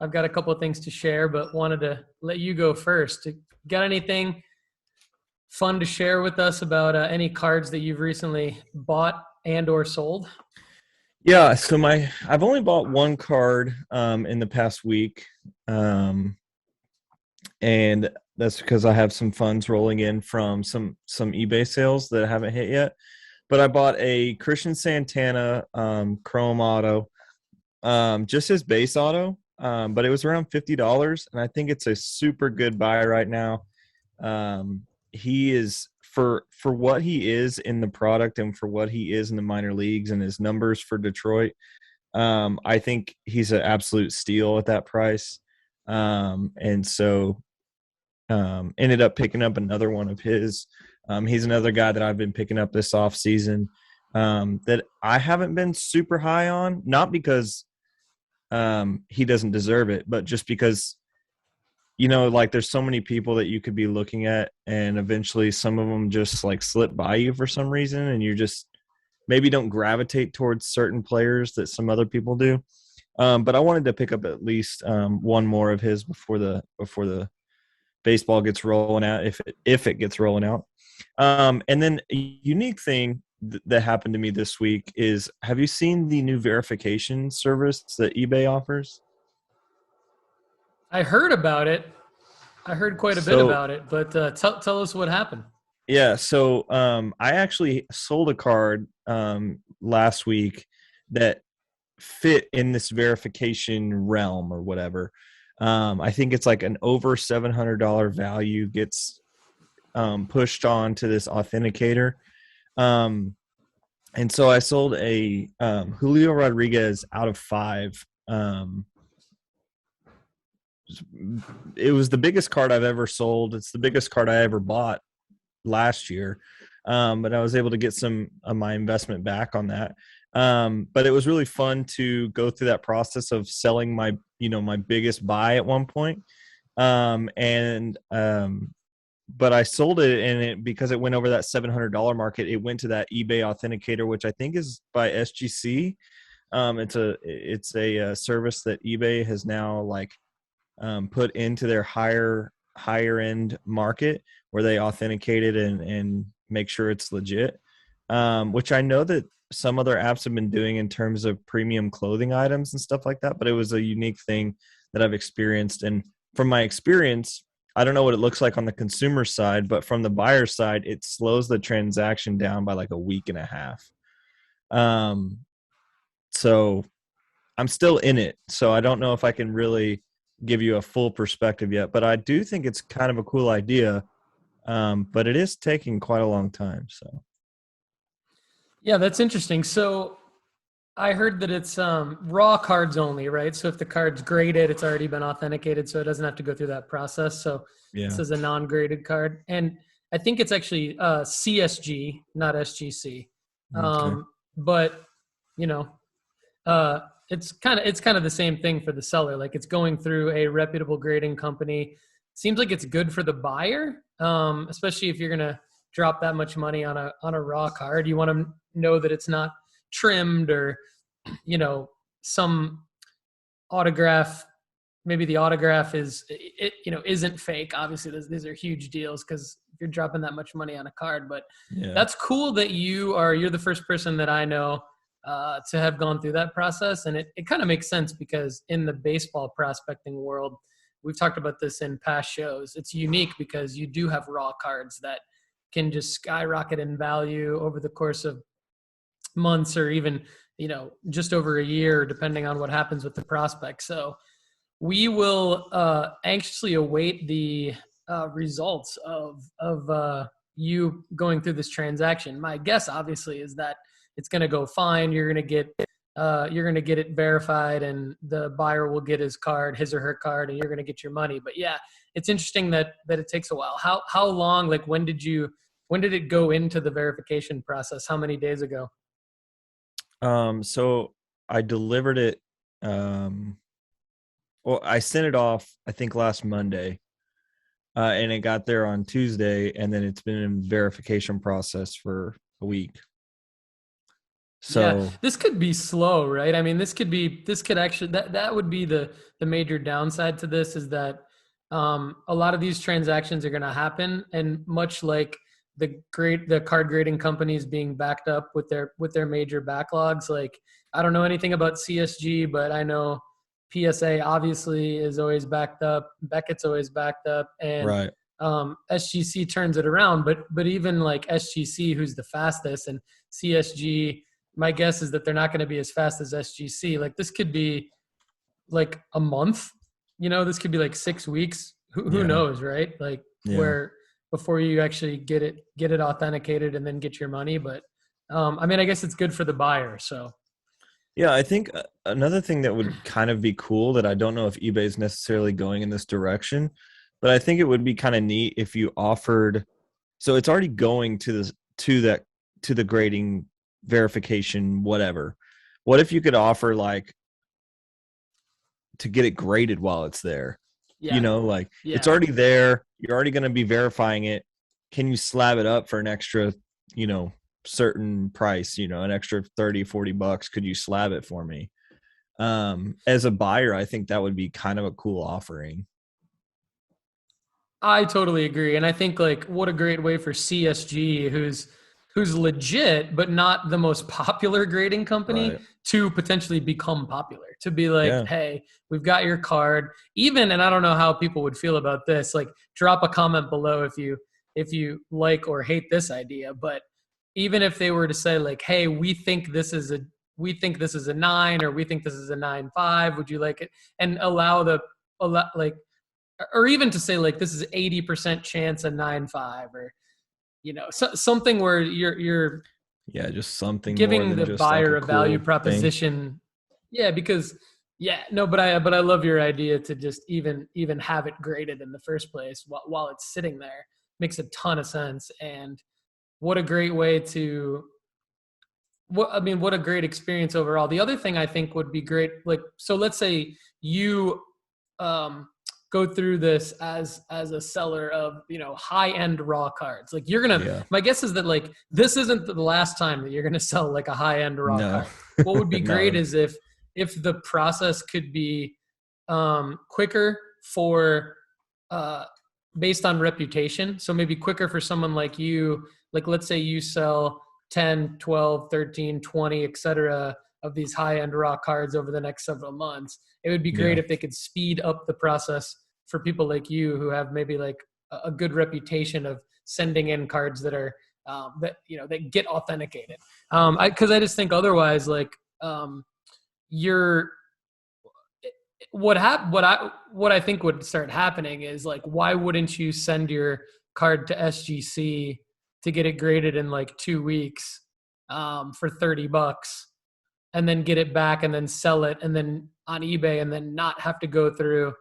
I've got a couple of things to share, but wanted to let you go first. Got anything fun to share with us about any cards that you've recently bought and or sold? Yeah, so I've only bought one card in the past week. Um and that's because I have some funds rolling in from some eBay sales that haven't hit yet. But I bought a Christian Santana Chrome Auto, just his base auto, but it was around $50, and I think it's a super good buy right now. He is for what he is in the product and for what he is in the minor leagues and his numbers for Detroit. I think he's an absolute steal at that price. And so ended up picking up another one of his. He's another guy that I've been picking up this off season that I haven't been super high on, not because he doesn't deserve it, but just because, like there's so many people that you could be looking at and eventually some of them just like slip by you for some reason. And you just maybe don't gravitate towards certain players that some other people do. But I wanted to pick up at least one more of his before the baseball gets rolling out, if it gets rolling out. And then a unique thing that happened to me this week is, have you seen the new verification service that eBay offers? I heard about it. I heard quite a bit So about it, but tell us what happened. yeah, so I actually sold a card last week that fit in this verification realm or whatever. I think it's like an over $700 value gets pushed on to this authenticator. Um, and so I sold a Julio Rodriguez out of 5. It was the biggest card I've ever sold. It's the biggest card I ever bought last year. But I was able to get some of my investment back on that. But it was really fun to go through that process of selling my biggest buy at one point. But I sold it, and because it went over that $700 market, it went to that eBay authenticator, which I think is by SGC. It's a service that eBay has now put into their higher end market, where they authenticate it and make sure it's legit. Which I know that some other apps have been doing in terms of premium clothing items and stuff like that, but it was a unique thing that I've experienced. And from my experience, I don't know what it looks like on the consumer side, but from the buyer side, it slows the transaction down by like a week and a half. Um, so I'm still in it. So I don't know if I can really give you a full perspective yet, but I do think it's kind of a cool idea. But it is taking quite a long time. So Yeah, that's interesting. So I heard that it's raw cards only, right? So if the card's graded, it's already been authenticated, so it doesn't have to go through that process. So this yeah. is a non-graded card, and I think it's actually CSG, not SGC. Okay. But you know, uh, it's kind of the same thing for the seller. Like it's going through a reputable grading company. Seems like it's good for the buyer, especially if you're gonna drop that much money on a raw card. You want to know that it's not trimmed or some autograph. Maybe the autograph isn't fake. Obviously these are huge deals because if you're dropping that much money on a card. But Yeah. that's cool that you're the first person that I know to have gone through that process. And it kind of makes sense because in the baseball prospecting world, we've talked about this in past shows, it's unique because you do have raw cards that can just skyrocket in value over the course of months or even just over a year, depending on what happens with the prospect. So we will anxiously await the results of you going through this transaction. My guess, obviously, is that it's going to go fine. You're going to get it verified, and the buyer will get his or her card, and you're going to get your money. But yeah, it's interesting that it takes a while. How long? Like when did it go into the verification process? How many days ago? So I delivered it. Well, I sent it off, I think last Monday, and it got there on Tuesday, and then it's been in verification process for a week. Yeah, So this could be slow, right? I mean, this could actually that would be the major downside to this is that a lot of these transactions are going to happen, and much like the card grading companies being backed up with their major backlogs. Like, I don't know anything about CSG, but I know PSA obviously is always backed up, Beckett's always backed up, and right. SGC turns it around. But even like SGC, who's the fastest, and CSG, my guess is that they're not going to be as fast as SGC. Like, this could be like a month, this could be like 6 weeks. Who Yeah. knows, right? Like, Yeah. where before you actually get it authenticated and then get your money. But I mean, I guess it's good for the buyer. So Yeah, I think another thing that would kind of be cool that I don't know if eBay is necessarily going in this direction, but I think it would be kind of neat if you offered. So it's already going to the grading verification, whatever. What if you could offer like to get it graded while it's there? yeah, Like it's yeah. already there. You're already going to be verifying it. Can you slab it up for an extra, you know, certain price, an extra 30-40 bucks? Could you slab it for me? As a buyer, I think that would be kind of a cool offering. I totally agree. And I think, like, what a great way for CSG, who's legit but not the most popular grading company, Right. to potentially become popular. To be like, Yeah. hey, we've got your card. Even, and I don't know how people would feel about this, like, drop a comment below if you like or hate this idea. But even if they were to say, like, hey, we think this is a 9, or we think this is a 9.5, would you like it? And allow like, or even to say, like, this is 80% chance a 9.5, or something where you're Yeah, just something more giving than the just like buyer a a value cool thing. proposition. Yeah, because yeah, no, but I love your idea to just even have it graded in the first place while it's sitting there. Makes a ton of sense. And what a great way to what a great experience overall. The other thing I think would be great, like, so let's say you um, go through this as a seller of high end raw cards. Like, Yeah. my guess is that, like, this isn't the last time that you're gonna sell like a high end raw No. card. What would be great No. is if the process could be quicker for uh, based on reputation. So maybe quicker for someone like you. Like, let's say you sell 10, 12, 13, 20, etc., of these high end raw cards over the next several months. It would be great Yeah. if they could speed up the process for people like you who have maybe like a good reputation of sending in cards that are that get authenticated. Because I just think otherwise, like, you're what I think would start happening is, like, why wouldn't you send your card to SGC to get it graded in like 2 weeks for $30, and then get it back and then sell it and then on eBay, and then not have to go through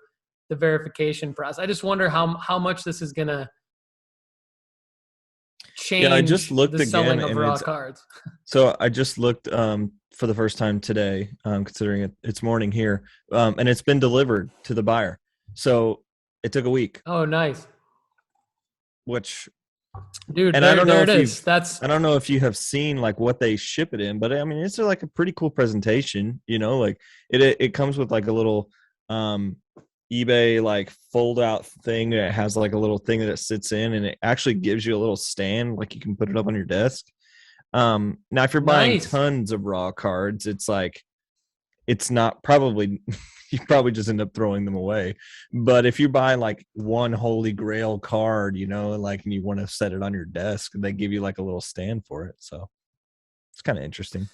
the verification process. I just wonder how much this is gonna Yeah, I just change the looked again selling of and raw cards. I just looked for the first time today, considering it's morning here. And it's been delivered to the buyer. So it took a week, Oh, nice, which dude. and I don't know There it if is. you've That's I don't know if you have seen like what they ship it in, but I mean it's like a pretty cool presentation, like it comes with like a little um eBay like fold out thing that has like a little thing that it sits in, and it actually gives you a little stand like you can put it up on your desk. Now if you're buying nice. tons of raw cards, it's like it's not probably you probably just end up throwing them away. But if you buy like one holy grail card, like and you want to set it on your desk, they give you like a little stand for it. So it's kind of interesting.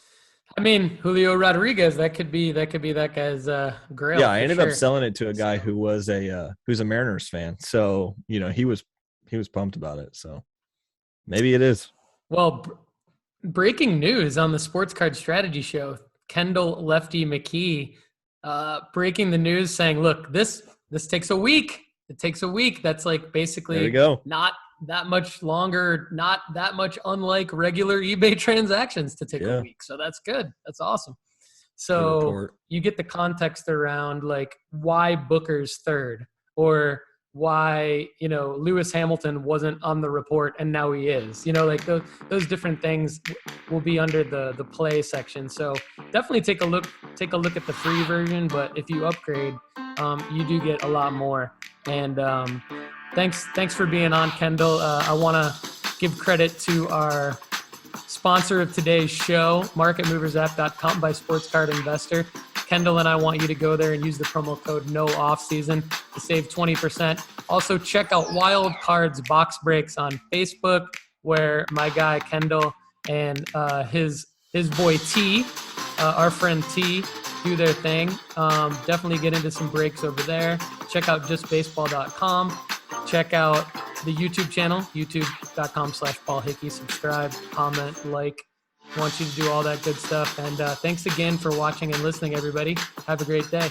I mean, Julio Rodriguez, that could be that guy's Yeah, grail I for ended up sure. selling it to a guy So, who was who's a Mariners fan. So, he was pumped about it. So maybe it is. well, breaking news on the Sports Card Strategy Show: Kendall Lefty McKee breaking the news, saying, "Look, this takes a week. It takes a week. That's like There we basically go. not that much longer, not that much unlike regular eBay transactions to take a Yeah. week. So that's good. That's awesome. Good So report. you get the context around, like, why Booker's third, or why, Lewis Hamilton wasn't on the report and now he is, like those different things will be under the play section. So definitely take a look at the free version, but if you upgrade, you do get a lot more. And thanks for being on, Kendall. I want to give credit to our sponsor of today's show, marketmoversapp.com by Sports Card Investor. Kendall and I want you to go there and use the promo code NOOFFSEASON to save 20%. Also, check out Wild Cards Box Breaks on Facebook, where my guy Kendall and his boy T, our friend T, do their thing. Definitely get into some breaks over there. Check out justbaseball.com. Check out the YouTube channel, youtube.com/Paul Hickey. Subscribe, comment, like. Want you to do all that good stuff. And thanks again for watching and listening, everybody. Have a great day.